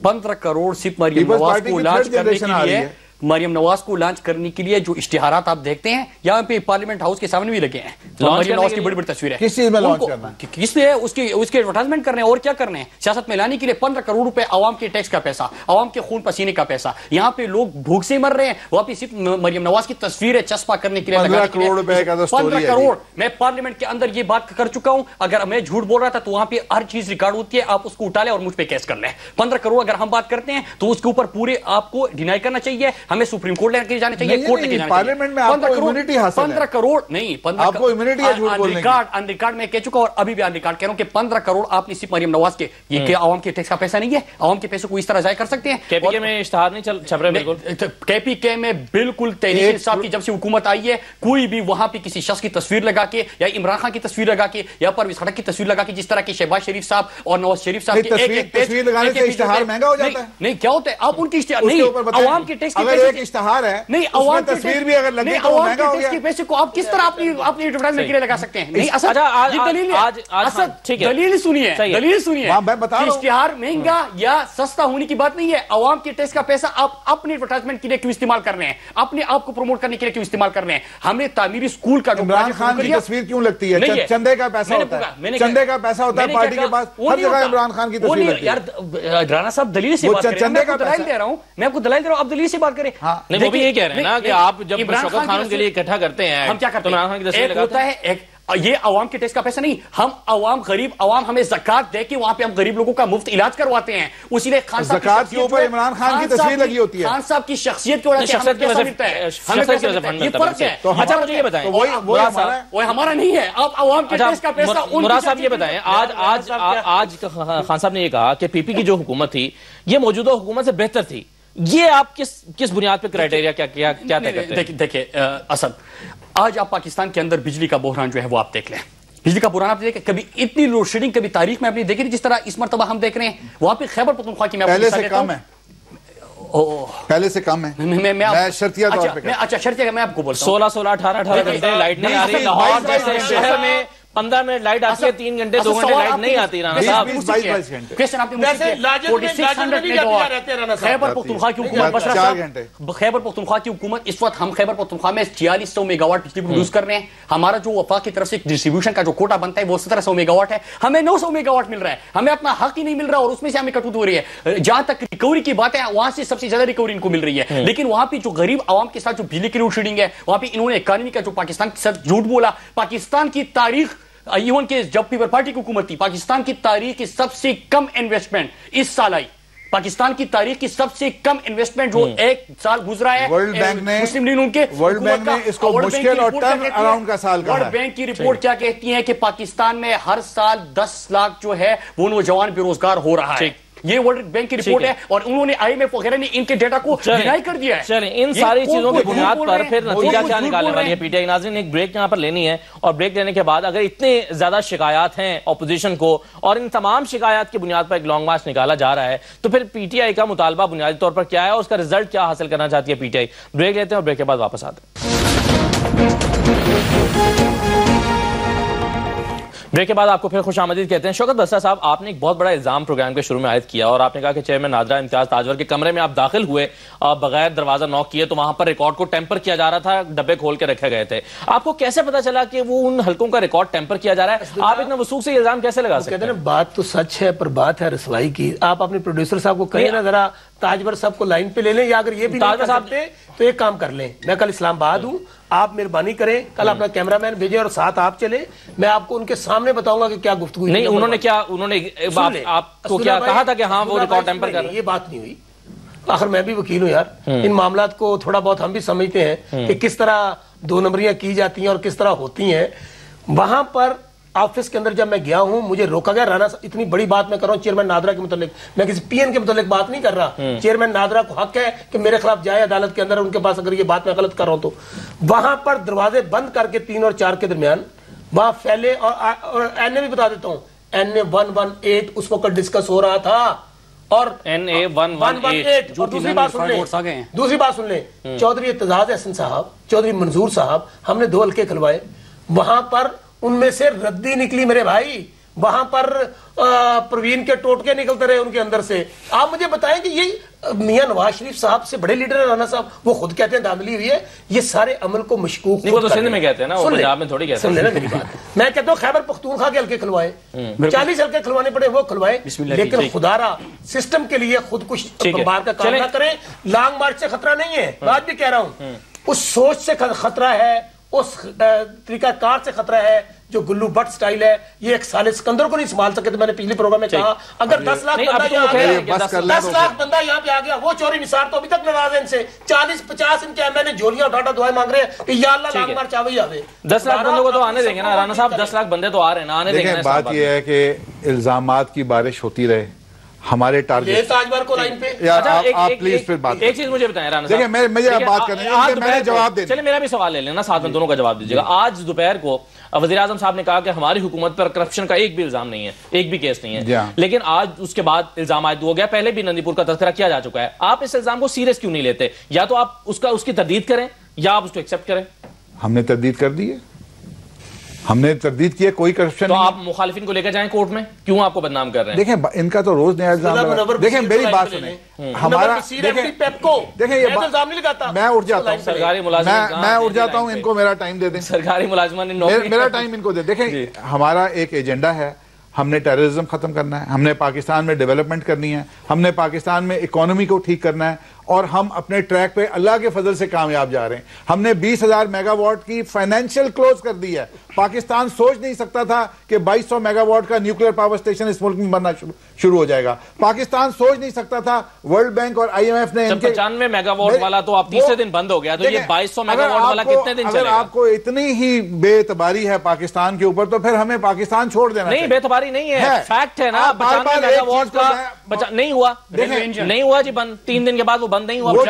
15 کروڑ صرف مریم نواز کو لانچ کرنے کے لیے، مریم نواز کو لانچ کرنے کے لیے جو اشتہارات آپ دیکھتے ہیں یہاں پہ پارلیمنٹ ہاؤس کے سامنے بھی لگے ہیں، مریم نواز کی بڑی بڑی تصویر ہے، کس چیز میں لانچ کرنا ہے؟ کس لیے اس کے ایڈورٹائزمنٹ کرنے ہیں اور کیا کرنے ہیں، سیاست میں لانے کے لیے 15 کروڑ روپے عوام کے ٹیکس کا پیسہ، عوام کے خون پسینے کا پیسہ، یہاں پہ لوگ بھوک سے مر رہے ہیں، وہاں پہ صرف مریم نواز کی تصویریں چسپا کرنے کے لیے 15 کروڑ روپے کا 15 کروڑ۔ میں پارلیمنٹ کے اندر یہ بات کر چکا ہوں، اگر میں جھوٹ بول رہا تھا تو وہاں پہ ہر چیز ریکارڈ ہوتی ہے، آپ اس کو اٹھا لیں اور مجھ پہ کیس کر لیں۔ 15 کروڑ اگر ہم بات کرتے ہیں تو اس کے اوپر پورے آپ کو ڈینائی کرنا چاہیے، ہمیں سپریم کورٹ لے جانا چاہیے، کورٹ لے جانا چاہیے۔ پارلیمنٹ میں آپ کو امیونٹی حاصل ہے، 15 کروڑ نہیں، آپ کو امیونٹی ہے جھوٹ بولنے کی۔ ان ریکارڈ میں کہہ چکا اور ابھی بھی ان ریکارڈ کہہ رہا ہوں کہ 15 کروڑ آپ نے صرف مریم نواز کے، یہ کیا عوام کے ٹیکس کا پیسہ نہیں ہے؟ عوام کے پیسے کو اس طرح ضائع کر سکتے ہیں؟ کے پی کے میں اشتہار نہیں چھپ رہے؟ بالکل کے پی کے میں بالکل تحریک انصاف کی جب سے حکومت آئی ہے کوئی بھی وہاں پہ کسی شخص کی تصویر لگا کے یا عمران خان کی تصویر لگا کے یا پرویز خٹک کی تصویر لگا کے، جس طرح کے شہباز شریف صاحب اور نواز شریف صاحب کی تصویر لگانے سے اشتہار مہنگا ہو جاتا ہے؟ نہیں، کیا ہوتا ہے آپ ان کی اشتہار نہیں، عوام کے ٹیکس کے اگر ایک اشتہار ہے اس میں تصویر بھی اگر لگے تو مہنگا ہو گیا. پیسے کو آپ کس طرح اپنی ایڈورٹائزمنٹ کے لیے لگا سکتے ہیں؟ نہیں اسد دلیل سنیے اشتہار مہنگا یا سستا ہونے کی بات نہیں ہے. عوام کے ٹیکس کا پیسہ آپ اپنی ایڈورٹائزمنٹ کے لیے کیوں استعمال کر رہے ہیں؟ اپنے آپ کو پروموٹ کرنے کے لیے کیوں استعمال کر رہے ہیں؟ ہم نے تعمیری اسکول کا عمران خان کی تصویر کیوں لگتی ہے؟ چندے کا پیسہ ہوتا ہے, چندے کا پیسہ ہوتا ہے پارٹی کے پاس, ہر جگہ عمران خان کی تصویر لگتی ہے. رانا صاحب دلیل سے بات کریں, میں آپ کو دلائل دے رہا ہوں, آپ دلیل سے بات کریں. نہیں وہ بھی یہ کہہ رہے ہیں نا کہ آپ جب شوکت خانم کے لیے اکٹھا کرتے ہیں ہم کیا کرتے ہیں؟ عمران خان کی تصویر لگاتے ہیں. یہ عوام کے ٹیکس کا پیسہ نہیں, ہم عوام غریب عوام ہمیں زکات دے کے وہاں پہ ہم غریب لوگوں کا مفت علاج کرواتے ہیں. اسی لیے خان صاحب زکات کے اوپر عمران خان کی تصویر لگی ہوتی ہے. خان صاحب کی شخصیت کی وجہ سے یہ فرق ہے. اچھا مجھے یہ بتائیں, وہ ہمارا نہیں ہے, آپ عوام کے ٹیکس کا پیسہ. مراد صاحب یہ بتائیں, آج خان صاحب نے یہ کہا کہ پی پی کی جو حکومت تھی یہ موجودہ حکومت سے بہتر تھی, یہ آپ کس بنیاد پہ کرائیٹیریا کیا طے کرتے ہیں؟ دیکھیں اسد, آج آپ پاکستان کے اندر بجلی کا بحران جو ہے وہ آپ دیکھ لیں. بجلی کا بحران آپ دیکھیں, کبھی اتنی لوڈ شیڈنگ کبھی تاریخ میں آپ نے دیکھی نہیں جس طرح اس مرتبہ ہم دیکھ رہے ہیں. وہاں پہ خیبر پختونخوا کی پہلے سے کم ہے, پہلے سے کم ہے. میں شرطیہ طور پہ اچھا شرطیہ میں آپ کو بولتا ہوں 16 18 گھنٹے لائٹ نہیں آ رہی. لاہور جیسے شہر میں 15 منٹ لائٹ آتی ہے, 3 گھنٹے 2 گھنٹے لائٹ نہیں آتی. رانا صاحب خیبر پختونخوا کی حکومت بشرا صاحب, خیبر پختونخوا کی حکومت اس وقت ہم خیبر پختونخوا میں 4600 میگا واٹ بجلی پروڈیوس کر رہے ہیں. ہمارا جو وفاق کی طرف سے ڈسٹریبیوشن کا جو کوٹا بنتا ہے وہ 1700 میگا واٹ ہے, ہمیں 900 میگا واٹ مل رہا ہے. ہمیں اپنا حق ہی نہیں مل رہا اور اس میں سے ہمیں کٹوت ہو رہی ہے. جہاں تک ریکوری کی بات ہے وہاں سے سب سے زیادہ ریکوری ان کو مل رہی ہے, لیکن وہاں پہ جو غریب عوام کے ساتھ جو بجلی کی لوڈ شیڈنگ ہے وہاں پہ انہوں نے اکانومی کا جو پاکستان کے ساتھ جھوٹ بولا. پاکستان کی تاریخ ایون کہ جب پیپل پارٹی کی حکومت تھی, پاکستان کی تاریخ کی سب سے کم انویسٹمنٹ اس سال آئی. پاکستان کی تاریخ کی سب سے کم انویسٹمنٹ جو ایک سال گزرا ہے ورلڈ بینک نے اس کو مشکل اور ٹرن اراؤنڈ کا سال کہا ہے. ورلڈ بینک کی رپورٹ کیا کہتی ہے کہ پاکستان میں ہر سال 10 لاکھ جو ہے وہ نوجوان بے روزگار ہو رہا ہے. یہ ورلڈ بینک کی رپورٹ ہے اور انہوں نے آئی ایم ایف وغیرہ نے ان کے ڈیٹا کو ڈینائی کر دیا ہے. چلیں ان ساری چیزوں کی بنیاد پر پھر نتیجہ کیا نکالنے والی ہے پی ٹی آئی؟ ناظرین ایک بریک یہاں پر لینی ہے, اور بریک لینے کے بعد اگر اتنے زیادہ شکایات ہیں اپوزیشن کو اور ان تمام شکایات کی بنیاد پر ایک لانگ مارچ نکالا جا رہا ہے تو پھر پی ٹی آئی کا مطالبہ بنیادی طور پر کیا ہے اور اس کا رزلٹ کیا حاصل کرنا چاہتی ہے پی ٹی آئی؟ بریک لیتے ہیں اور بریک کے بعد واپس آتے ہیں. بریک کے بعد آپ کو پھر خوش آمدید کہتے ہیں. شوکت بسرا صاحب, آپ نے ایک بہت بڑا الزام پروگرام کے شروع میں عائد کیا اور آپ نے کہا کہ چیئرمین نادرہ امتیاز تاجور کے کمرے میں آپ داخل ہوئے بغیر دروازہ نوک کیے تو وہاں پر ریکارڈ کو ٹیمپر کیا جا رہا تھا, ڈبے کھول کے رکھے گئے تھے. آپ کو کیسے پتا چلا کہ وہ ان حلقوں کا ریکارڈ ٹیمپر کیا جا رہا ہے؟ آپ اتنا وثوق سے الزام کیسے لگا سکتے ہیں؟ بات تو سچ ہے پر بات ہے رسوائی کی. آپ اپنے پروڈیوسر صاحب کو کہیں نا ذرا تاجور صاحب کو لائن پہ لے لیں, یا اگر یہ بھی نہیں کر سکتے تو ایک کام کر لیں, میں کل اسلام آباد ہوں, آپ مہربانی کریں کل اپنا کیمرہ مین بھیجیں اور ساتھ آپ چلیں, میں آپ کو ان کے سامنے بتاؤں گا کہ کیا گفتگو. نہیں انہوں نے کیا, انہوں نے آپ کو کیا کہا تھا کہ ہاں وہ ریکارڈ ٹیمپر کر رہے ہیں؟ یہ بات نہیں ہوئی. آخر میں بھی وکیل ہوں یار, ان معاملات کو تھوڑا بہت ہم بھی سمجھتے ہیں کہ کس طرح 2 نمبریاں کی جاتی ہیں اور کس طرح ہوتی ہیں. وہاں پر آفس کے اندر جب میں گیا ہوں مجھے روکا گیا. رانا اتنی بڑی بات میں کر رہا ہوں چیئرمین نادرہ کے متعلق, میں کسی پی این کے متعلق بات نہیں کر رہا. چیئرمین نادرہ کو حق ہے کہ میرے خلاف جائے عدالت کے اندر, ان کے پاس اگر یہ بات میں غلط کر رہا ہوں تو. وہاں پر دروازے بند کر کے 3 اور 4 کے درمیان وہاں پھیلے, اور این اے بھی بتا دیتا ہوں, این اے 118 اس وقت ڈسکس ہو رہا تھا, اور این اے 118. اور دوسری بات سن لیں, چودھری اعتزاز احسن صاحب, چودھری منظور صاحب, ہم نے 2 حلقے کھلوائے. وہاں پر ان میں سے ردی نکلی میرے بھائی, وہاں پر پروین کے ٹوٹکے نکلتے رہے ان کے اندر سے. آپ مجھے بتائیں کہ یہ میاں نواز شریف صاحب سے بڑے لیڈر ہیں رانا صاحب, وہ خود کہتے ہیں دھاندلی ہوئی ہے. یہ سارے عمل کو مشکوک نہیں, وہ تو سندھ میں کہتے ہیں نا, وہ پنجاب میں تھوڑی کہتے ہیں. سن لینا میری بات, میں کہتا ہوں خیبر پختونخوا کے حلقے کھلوائے, 40 حلقے کھلوانے پڑے وہ کھلوائے, لیکن خدارا سسٹم کے لیے خود کچھ بمبار کا کام نہ کریں. لانگ مارچ سے خطرہ نہیں ہے, بات بھی کہہ رہا ہوں, اس سوچ سے خطرہ ہے, اس طریقہ کار سے خطرہ ہے جو گلو بٹ سٹائل ہے. یہ ایک سال اسکندر کو نہیں سنبھال سکے تو میں نے پچھلے پروگرام میں کہا اگر 10 لاکھ بندہ یہاں آ گیا, 10 لاکھ بندہ یہاں پہ آ گیا, وہ چوری نثار تو ابھی تک ناراض ہے ان سے. 40-50 ان کے ایم ایل اے جھولیاں اٹھا دعائیں مانگ رہے ہیں کہ یا اللہ لانگ مارچ آوے ہی آوے. 10 لاکھ بندوں کو تو آنے دیں گے نا رانا صاحب, 10 لاکھ بندے تو آ رہے ہیں نا, آنے دیں گے. بات یہ ہے کہ الزامات کی بارش ہوتی رہے, ہمارے ٹارگٹ کو لائن پہ. آپ پلیز پھر بات, ایک چیز مجھے بتائیں رانا صاحب, دیکھیں مجھے بات کرنی ہے, میں نے جواب دے. چلے میرا بھی سوال لے لینا ساتھ میں, دونوں کا جواب دیجیے گا. آج دوپہر کو وزیر اعظم صاحب نے کہا کہ ہماری حکومت پر کرپشن کا ایک بھی الزام نہیں ہے, ایک بھی کیس نہیں ہے, لیکن آج اس کے بعد الزام عائد ہو گیا. پہلے بھی نندی پور کا تذکرہ کیا جا چکا ہے. آپ اس الزام کو سیریس کیوں نہیں لیتے؟ یا تو آپ اس کی تردید کریں یا آپ اس کو ایکسپٹ کریں. ہم نے تردید کر دی ہے, ہم نے تردید کی ہے, کوئی کرپشن. تو آپ مخالفین کو لے کر جائیں کورٹ میں, کیوں آپ کو بدنام کر رہے ہیں؟ دیکھیں ان کا تو روز نیا الزام. دیکھیں میری بات سنیں, ہمارا دیکھیں یہ میں اٹھ جاتا ہوں, سرکاری ملازم میں اٹھ جاتا ہوں, ان کو میرا ٹائم دے دیں. سرکاری ملازمان میرا ٹائم ان کو دے. دیکھیں ہمارا ایک ایجنڈا ہے, ہم نے ٹیررزم ختم کرنا ہے, ہم نے پاکستان میں ڈیولپمنٹ کرنی ہے, ہم نے پاکستان میں اکانومی کو ٹھیک کرنا ہے, اور ہم اپنے ٹریک پہ اللہ کے فضل سے کامیاب جا رہے ہیں. ہم نے 20,000 میگا واٹ کی فائنینشیل کلوز کر دی ہے. پاکستان سوچ نہیں سکتا تھا کہ 2200 میگا واٹ کا نیوکلیر پاور اسٹیشن اس ملک میں بننا شروع ہو جائے گا. پاکستان سوچ نہیں سکتا تھا, ورلڈ بینک اور IMF نے 95 میگا واٹ والا تو آپ تیسرے دن بند ہو گیا, تو یہ 2200 میگا واٹ والا کتنے دن چلے گا؟ اگر آپ کو اتنی ہی بے اعتباری ہے پاکستان کے اوپر, تو پھر ہمیں پاکستان چھوڑ دینا. نہیں, بے اعتباری نہیں ہے, فیکٹ ہے نا. 95 میگا واٹ کا نہیں ہوا جی بند, 3 دن کے بعد وہ بند نہیں ہوا. وہ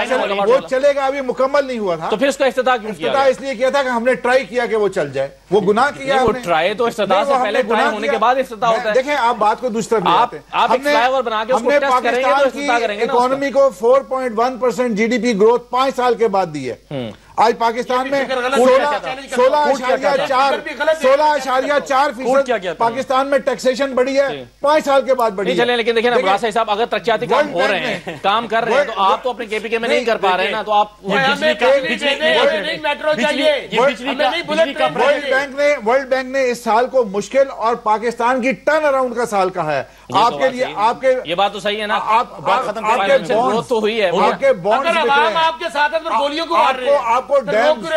چلے گا, ابھی مکمل نہیں ہوا تھا. تو پھر اس کا افتتاح کیوں کیا؟ اس لیے کیا تھا کہ ہم نے ٹرائی کیا کہ وہ چل جائے. وہ گناہ کیا, وہ ٹرائی تو افتتاح سے پہلے, ٹرائی ہونے کے بعد افتتاح ہوتا ہے. دیکھیں آپ بات کو دوسری طرف لے آتے ہیں. آپ ایک فلائی اوور بنا کے اس کو ٹیسٹ کریں گے تو افتتاح کریں گے نا. اکانومی کو 4.1% GDP گروتھ 5 سال کے بعد دی ہے. آج پاکستان میں 16.4% پاکستان میں ٹیکسیشن بڑھی ہے, 5 سال کے بعد بڑھی ہے. چلیں, لیکن دیکھیں نا مراد صاحب, اگر ترقیاتی کام ہو رہے ہیں, کام کر رہے ہیں, تو آپ تو اپنے KPK میں نہیں کر پا رہے ہیں نا. تو آپ ورلڈ بینک نے اس سال کو مشکل اور پاکستان کی ٹرن اراؤنڈ کا سال کہا ہے. آپ کے لیے آپ کے یہ بات تو صحیح ہے نا, آپ تو ہوئی ہے. کے بانڈز آپ کے ساتھ گولیوں کو آپ کو ڈیمز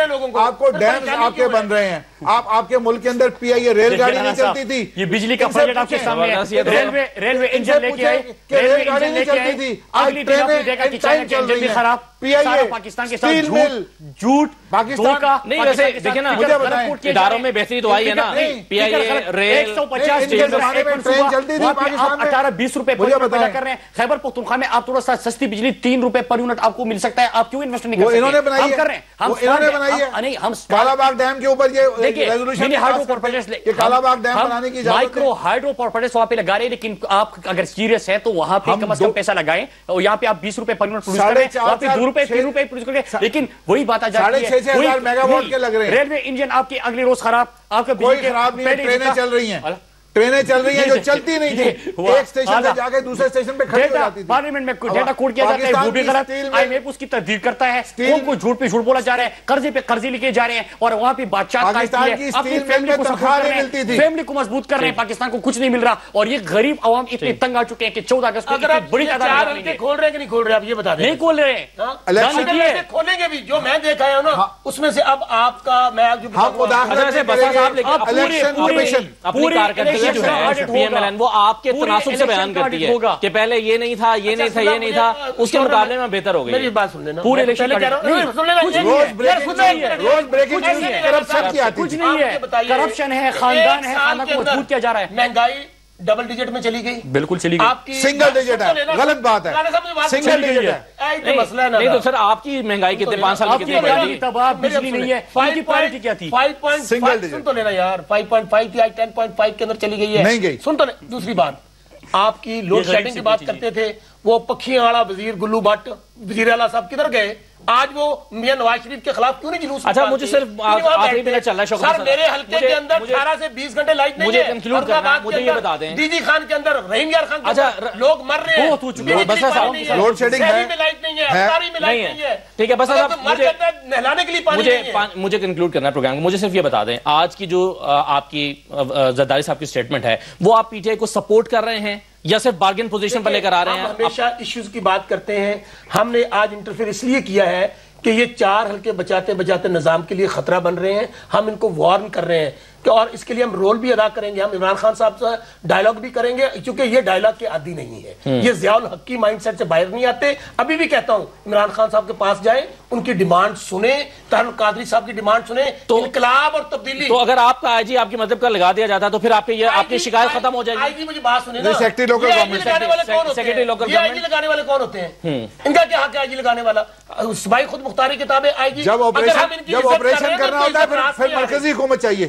آپ کے بن رہے ہیں. آپ کے ملک کے اندر PIA ریل گاڑی نہیں چلتی تھی. یہ بجلی کا پروجیکٹ آپ کے سامنے ہے. ریلوے انجن لے کے آئے, ریل گاڑی نہیں چلتی تھی. آج ٹرینیں چل رہی ہیں. خراب PIA پاکستان کے ساتھ جھوٹ پاکستان نہیں. ویسے دیکھیں نا, اداروں میں بہتری تو آئی ہے نا. PIA ریل 150 ٹرین چلتی تھی پاکستان میں. 18-20 روپے پیدا کر رہے ہیں. خیبر پختونخوا میں آپ تھوڑا سا سستی بجلی 3 روپے پر یونٹ آپ کو مل سکتا ہے. آپ کیوں انویسٹ نہیں کر سکتے؟ انہوں نے بنائی ہے, ہم کر رہے ہیں. انہوں نے بنائی ہے. ہم کالا باغ ڈیم کے اوپر یہ resolution hydro power project Kala Bagh dam بنانے کی اجازت ہے. مائکرو ہائیڈرو پاور پروجیکٹ وہاں پہ لگا رہے ہیں, لیکن آپ اگر سیریس ہے تو وہاں پہ کم از کم پیسہ لگائیں. اور یہاں پہ آپ 20 روپے پر یونٹ پروڈیوس کر رہے ہیں, وہاں پہ 2 روپے 3 روپے پروڈیوس کر رہے ہیں. لیکن وہی بات آ جاتی ہے, 6,500 میگا واٹ کے لگ رہے ہیں. ریلوے انجن آپ کے اگلے روز خراب, آپ کا کوئی خراب نہیں ہے. ٹرینیں چل رہی ہیں, ٹرینیں چل رہی ہیں جو چلتی نہیں تھی. ایک اسٹیشن سے جا کے دوسرے اسٹیشن پہ کھڑی ہو جاتی تھی. پارلیمنٹ میں ڈیٹا کوڈ کیا جاتا ہے, وہ بھی غلط. IMF اس کی تردید کرتا ہے. قوم کو جھوٹ پہ جھوٹ بولا جا رہا ہے, قرضے پہ قرضے لکھے جا رہے ہیں, اور وہاں پہ بادشاہ اپنی فیملی کو سپورٹ کر رہے ہیں, فیملی کو مضبوط کر رہے ہیں. پاکستان کو کچھ نہیں مل رہا, اور یہ غریب عوام اتنے تنگ آ چکے ہیں کہ 14 اگست کو بڑی تعداد میں کھول رہے ہیں کہ نہیں کھول رہے, آپ یہ بتا دیں. نہیں کھول رہے ہیں, کھولیں گے بھی. جو میں دیکھا ہے نا, اس میں سے اب آپ کا میں اپنی کارکردگی جو ہے وہ آپ کے تناسب سے بیان کرتی ہے کہ پہلے یہ نہیں تھا, یہ نہیں تھا, یہ نہیں تھا, اس کے مقابلے میں بہتر ہو گئی. میری بات سن لینا, پورے کچھ نہیں ہے. کرپشن ہے, خاندان ہے, خاندان کو مضبوط کیا جا رہا ہے. مہنگائی ڈبل ڈیجٹ میں چلی گئی, بالکل چلی گئی. آپ کی سنگل ڈیجٹ ہے, غلط بات ہے. سنگل ڈیجٹ ہے, مسئلہ نہیں تو سر آپ کی مہنگائی کتنے 5 سال کی کتنی تباہ بجلی نہیں ہے. ان کی پارٹی کیا تھی؟ 5.5 سن تو لینا یار, 5.5 تھی, آج 10.5 کے اندر چلی گئی ہے. نہیں گئی. سن تو دوسری بات, آپ کی لوڈ شیڈنگ کی بات کرتے تھے, وہ پکھیاں والا وزیر گلو بٹ وزیر اعلیٰ صاحب کدھر گئے؟ آج وہ میاں نواز شریف کے خلاف کیوں نہیں جلوس؟ اچھا مجھے صرف آخری پہ چل رہا ہے. سر میرے حلقے کے اندر 18 سے 20 گھنٹے لائٹ نہیں ہے. مجھے کنکلوڈ کرنا ہے, مجھے یہ بتا دیں. ڈی جی خان کے اندر, رحیم یار خان کے اندر لوگ مر رہے ہیں, لوڈ شیڈنگ ہے, لائٹ نہیں ہے, افطاری میں لائٹ نہیں ہے. ٹھیک ہے, بس نہلانے کے لیے پانی نہیں ہے. مجھے کنکلوڈ کرنا ہے پروگرام کو. مجھے صرف یہ بتا دیں, آج کی جو آپ کی زرداری صاحب کی سٹیٹمنٹ ہے, وہ آپ PTI کو سپورٹ کر رہے ہیں یا صرف بارگن پوزیشن پر لے کر آ رہے ہیں؟ ہم ہمیشہ ایشوز کی بات کرتے ہیں. ہم نے آج انٹرفیئر اس لیے کیا ہے کہ یہ 4 حلقے بچاتے بچاتے نظام کے لیے خطرہ بن رہے ہیں. ہم ان کو وارن کر رہے ہیں, اور اس کے لیے ہم رول بھی ادا کریں گے. ہم عمران خان صاحب سے ڈائلاگ بھی کریں گے, کیونکہ یہ ڈائلاگ کے عادی نہیں ہے, یہ ضیاء الحق کی مائنڈ سیٹ سے باہر نہیں آتے. ابھی بھی کہتا ہوں, عمران خان صاحب کے پاس جائیں, ان کی ڈیمانڈ سنیں, طاہر القادری صاحب کی ڈیمانڈ سنیں, انقلاب اور تبدیلی. تو اگر آپ کا IG آپ کی مطلب کا لگا دیا جاتا ہے تو پھر آپ کی شکایت ختم ہو جائے گی. IG مجھے بات سنیں نا, secretary local government, secretary local government لگانے والے کون ہوتے ہیں؟ ان کا کیا حق ہے IG لگانے والا؟ صوبائی خود مختاری کتابیں IG جب آپریشن کرنا ہوتا ہے پھر مرکزی حکومت چاہیے.